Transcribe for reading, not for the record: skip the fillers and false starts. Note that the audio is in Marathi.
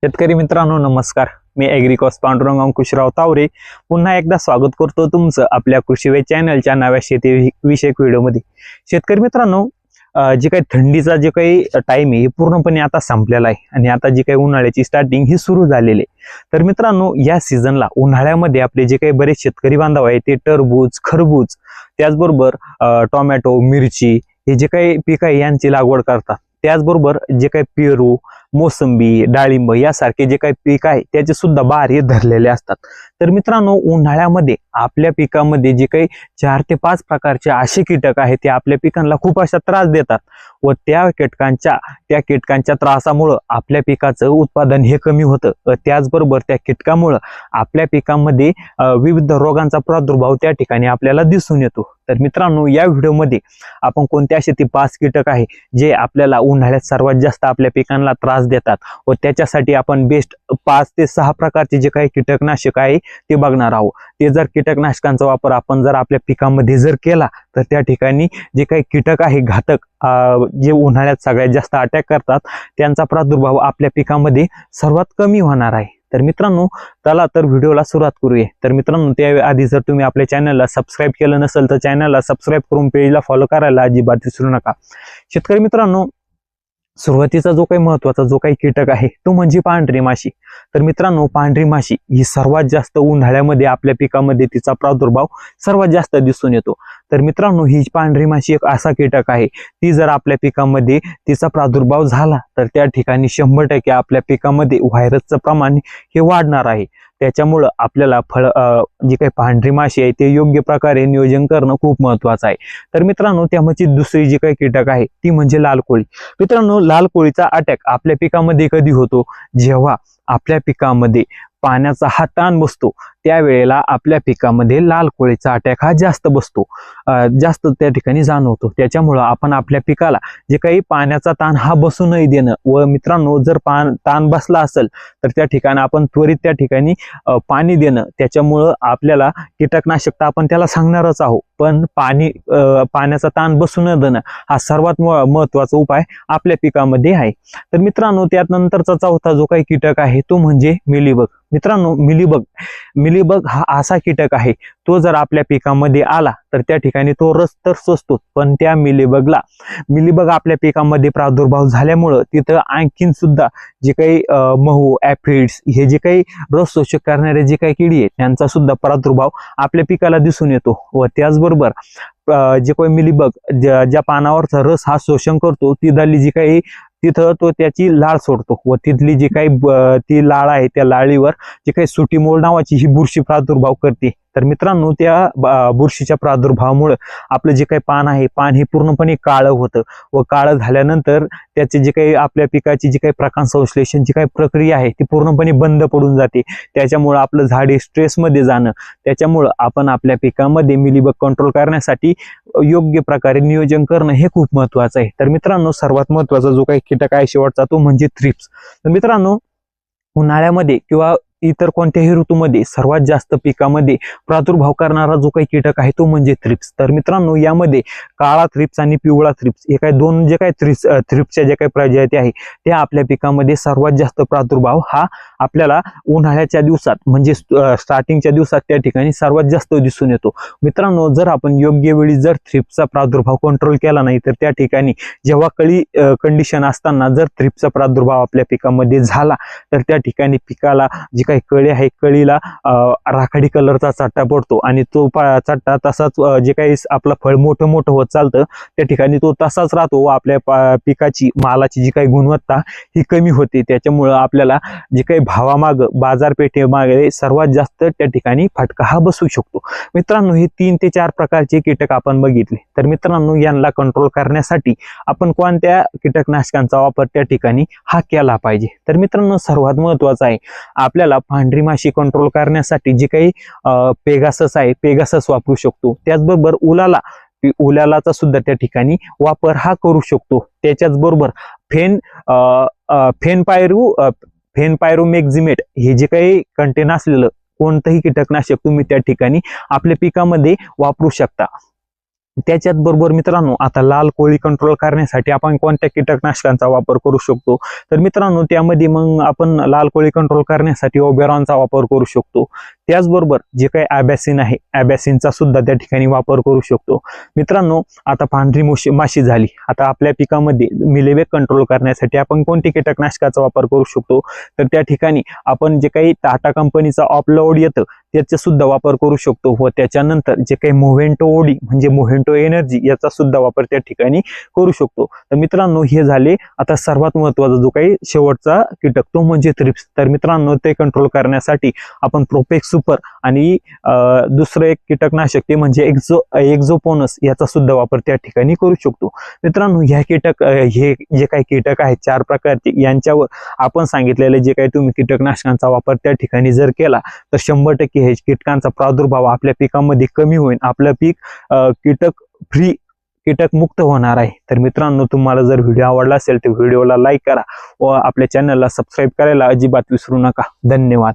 शेतकरी मित्रांनो नमस्कार. मी ॲग्रिकॉस पांडुरंग अंकुशराव तावरे पुन्हा एकदा स्वागत करतो तुमचं आपल्या कृषीवे चॅनलच्या नव्या शेती विषयक व्हिडिओमध्ये. शेतकरी मित्रांनो, जे काही थंडीचा जे काही टाइम आहे हे पूर्णपणे आता संपलेला आहे आणि आता जी काही उन्हाळ्याची स्टार्टिंग ही सुरू झालेली आहे. तर मित्रांनो, या सीझनला उन्हाळ्यामध्ये आपले जे काही बरेच शेतकरी बांधव आहेत ते टरबूज, खरबूज, त्याचबरोबर टोमॅटो, मिरची हे जे काही पीक आहे यांची लागवड करतात. त्याचबरोबर जे काही पेरू, मोसंबी, डाळिंब यासारखे जे काही पीक आहे त्याचे सुद्धा बार हे धरलेले असतात. तर मित्रांनो, उन्हाळ्यामध्ये आपल्या पिकामध्ये जे काही 4 ते 5 प्रकारचे असे कीटक आहेत ते आपल्या पिकांना खूप अशा त्रास देतात व त्या कीटकांच्या त्रासामुळं आपल्या पिकाचं उत्पादन हे कमी होतं. त्याचबरोबर त्या कीटकामुळं आपल्या पिकांमध्ये विविध रोगांचा प्रादुर्भाव त्या ठिकाणी आपल्याला दिसून येतो. तर मित्रांनो, या व्हिडिओमध्ये आपण कोणते असे ते 5 कीटक आहे जे आपल्याला उन्हाळ्यात सर्वात जास्त आपल्या पिकांना त्रास देतात व त्याच्यासाठी आपण बेस्ट 5 ते 6 प्रकारचे जे काही कीटकनाशक आहे ते बघणार आहोत. ते जर कीटकनाशकांचा वापर आपण जर आपल्या पिकामध्ये जर केला तर त्या ठिकाणी जे काही कीटक आहे घातक जे उन्हाळ्यात सगळ्यात जास्त अटॅक करतात त्यांचा प्रादुर्भाव आपल्या पिकामध्ये सर्वात कमी होणार आहे. तर मित्रांनो, चला तर व्हिडिओला सुरुवात करूया. तर मित्रांनो, त्याआधी जर तुम्ही आपल्या चॅनलला सबस्क्राईब केलं नसेल तर चॅनलला सबस्क्राईब करून पेजला फॉलो करायला अजिबात विसरू नका. शेतकरी मित्रांनो, सुरुवातीचा जो काही महत्वाचा जो काही कीटक आहे तो म्हणजे पांढरी माशी. तर मित्रांनो, पांढरी माशी ही सर्वात जास्त उन्हाळ्यामध्ये आपल्या पिकामध्ये तिचा प्रादुर्भाव सर्वात जास्त दिसून येतो. तर मित्रांनो, ही पांढरी माशी एक असा कीटक आहे ती जर आपल्या पिकामध्ये तिचा प्रादुर्भाव झाला तर त्या ठिकाणी 100% आपल्या पिकामध्ये व्हायरसचं प्रमाण हे वाढणार आहे. त्याच्यामुळं आपल्याला जी काही पांढरी माशी आहे ते योग्य प्रकारे नियोजन करणं खूप महत्वाचं आहे. तर मित्रांनो, त्यामध्ये दुसरी जी काही कीटक आहे ती म्हणजे लाल कोळी. मित्रांनो, लाल कोळीचा अटॅक आपल्या पिकामध्ये कधी होतो? जेव्हा आपल्या पिकामध्ये पाण्याचा हा ताण बसतो त्यावेळेला आपल्या पिकामध्ये लाल कोळीचा अटॅक हा जास्त बसतो, जास्त त्या ठिकाणी जाणवतो. त्याच्यामुळं आपण आपल्या पिकाला जे काही पाण्याचा ताण हा बसू नाही देणं व मित्रांनो, जर ताण बसला असेल तर त्या ठिकाणी आपण त्वरित त्या ठिकाणी पाणी देणं. त्याच्यामुळं आपल्याला कीटकनाशक तर आपण त्याला सांगणारच आहोत, पण पाण्याचा ताण बसू न देणं हा सर्वात महत्वाचा उपाय आपल्या पिकामध्ये आहे. तर मित्रांनो, त्यानंतरचा चौथा जो काही कीटक आहे तो म्हणजे मिलीबग. मित्रांनो, मिलीबग हा असा कीटक आहे तो जर आपल्या पिकामध्ये आला तर त्या ठिकाणी तो रस तर सोसतो, पण त्या मिलीबग आपल्या पिकामध्ये प्रादुर्भाव झाल्यामुळं तिथं आणखीन सुद्धा जे काही महू, ऍफिड्स हे जे काही रस शोषक करणारे जे काही किडी आहेत त्यांचा सुद्धा प्रादुर्भाव आपल्या पिकाला दिसून येतो. व त्याचबरोबर जे काही मिलीबग ज्या पानावरचा रस हा शोषण करतो तिथं तो त्याची लाळ सोडतो व तिथली जी काही ती लाळ आहे त्या लाळीवर जी काही सुटी मोल नावाची ही बुरशी प्रादुर्भाव करते. तर मित्रांनो, त्या बुरशीच्या प्रादुर्भावामुळे आपलं जे काही पान हे पूर्णपणे काळं होतं व काळं झाल्यानंतर त्याचे जे काही आपल्या पिकाची जी काही प्रकाश संश्लेषण जी काही प्रक्रिया आहे ती पूर्णपणे बंद पडून जाते. त्याच्यामुळे आपलं झाड हे स्ट्रेसमध्ये जाणं. त्याच्यामुळं आपण आपल्या पिकामध्ये मिलीबग कंट्रोल करण्यासाठी योग्य प्रकारे नियोजन करणं हे खूप महत्वाचं आहे. तर मित्रांनो, सर्वात महत्वाचा जो काही कीटक आहे शेवटचा तो म्हणजे थ्रिप्स. तर मित्रांनो, उन्हाळ्यामध्ये किंवा इतर कोणत्याही ऋतूमध्ये सर्वात जास्त पिकामध्ये प्रादुर्भाव करणारा जो काही कीटक आहे तो म्हणजे थ्रिप्स. तर मित्रांनो, यामध्ये काळा थ्रिप्स आणि पिवळा थ्रिप्स हे काही दोन जे काही थ्रिप्सच्या ज्या काही प्रजाती आहे त्या आपल्या पिकामध्ये सर्वात जास्त प्रादुर्भाव हा आपल्याला उन्हाळ्याच्या दिवसात म्हणजे स्टार्टिंगच्या दिवसात त्या ठिकाणी सर्वात जास्त दिसून येतो. मित्रांनो, जर आपण योग्य वेळी जर थ्रिप्सचा प्रादुर्भाव कंट्रोल केला नाही तर त्या ठिकाणी जेव्हा कळी कंडिशन असताना जर थ्रिप्सचा प्रादुर्भाव आपल्या पिकामध्ये झाला तर त्या ठिकाणी पिकाला जी काही कळी आहे कळीला राखाडी कलरचा चट्टा पडतो आणि तो चट्टा तसाच जे काही आपलं फळ मोठं होत चालतं त्या ठिकाणी तो तसाच राहतो व आपल्या पिकाची मालाची जी काही गुणवत्ता ही कमी होते. त्याच्यामुळं आपल्याला जे काही बाजारपेठेमागे सर्वात जास्त त्या ठिकाणी फटका हा बसू शकतो. मित्रांनो, हे 3 ते 4 प्रकारचे कीटक आपण बघितले. तर मित्रांनो, यांना कंट्रोल करण्यासाठी आपण कोणत्या कीटकनाशकांचा वापर त्या ठिकाणी हा केला पाहिजे? तर मित्रांनो, सर्वात महत्वाचं आहे आपल्याला पांढरी माशी कंट्रोल करण्यासाठी जे काही पेगासस आहे पेगासस वापरू शकतो. त्याचबरोबर उलालाचा सुद्धा त्या ठिकाणी वापर हा करू शकतो. त्याच्याच बरोबर फेनपायरोमेक्झिमेट हे जे काही कंटेन असलेलं कोणतंही कीटकनाशक तुम्ही त्या ठिकाणी आपल्या पिकामध्ये वापरू शकता. त्याच्यात बरोबर मित्रांनो आता लाल कोळी कंट्रोल करण्यासाठी आपण कोणत्या कीटकनाशकांचा वापर करू शकतो, तर मित्रांनो त्यामध्ये मग आपण लाल कोळी कंट्रोल करण्यासाठी ओबेरॉनचा वापर करू शकतो. त्याचबरोबर जे काही ॲबॅसिन आहे, ॲबॅसिनचा सुद्धा त्या ठिकाणी वापर करू शकतो. मित्रांनो आता पांढरी माशी झाली, आता आपल्या पिकामध्ये मिलेबग कंट्रोल करण्यासाठी आपण कोणत्या कीटकनाशकाचा वापर करू शकतो, तर त्या ठिकाणी आपण जे काही टाटा कंपनीचा ऑपलोड येतं त्याचा सुद्धा वापर करू शकतो. व त्याच्यानंतर जे काही मोव्हेंटो ओडी म्हणजे मोव्हेंटो एनर्जी याचा सुद्धा वापर त्या ठिकाणी करू शकतो. तर मित्रांनो हे झाले आता सर्वात महत्त्वाचा जो काही शेवटचा कीटक तो म्हणजे थ्रिप्स. तर मित्रांनो ते कंट्रोल करण्यासाठी आपण प्रोपेक्स सुपर आणि दुसरं एक कीटकनाशक ते म्हणजे एक्झोपोनस याचा सुद्धा वापर त्या ठिकाणी करू शकतो. मित्रांनो ह्या कीटक हे जे काही कीटक आहेत 4 प्रकारचे, यांच्यावर आपण सांगितलेले जे काही तुम्ही कीटकनाशकांचा वापर त्या ठिकाणी जर केला तर 100% हे कीटकांचा प्रादुर्भाव आपल्या पिकामध्ये कमी होईल, आपलं पीक कीटक मुक्त होणार आहे. तर मित्रांनो तुम्हाला जर व्हिडिओ आवडला असेल तर व्हिडिओला लाईक करा व आपल्या चॅनलला सबस्क्राईब करायला अजिबात विसरू नका. धन्यवाद.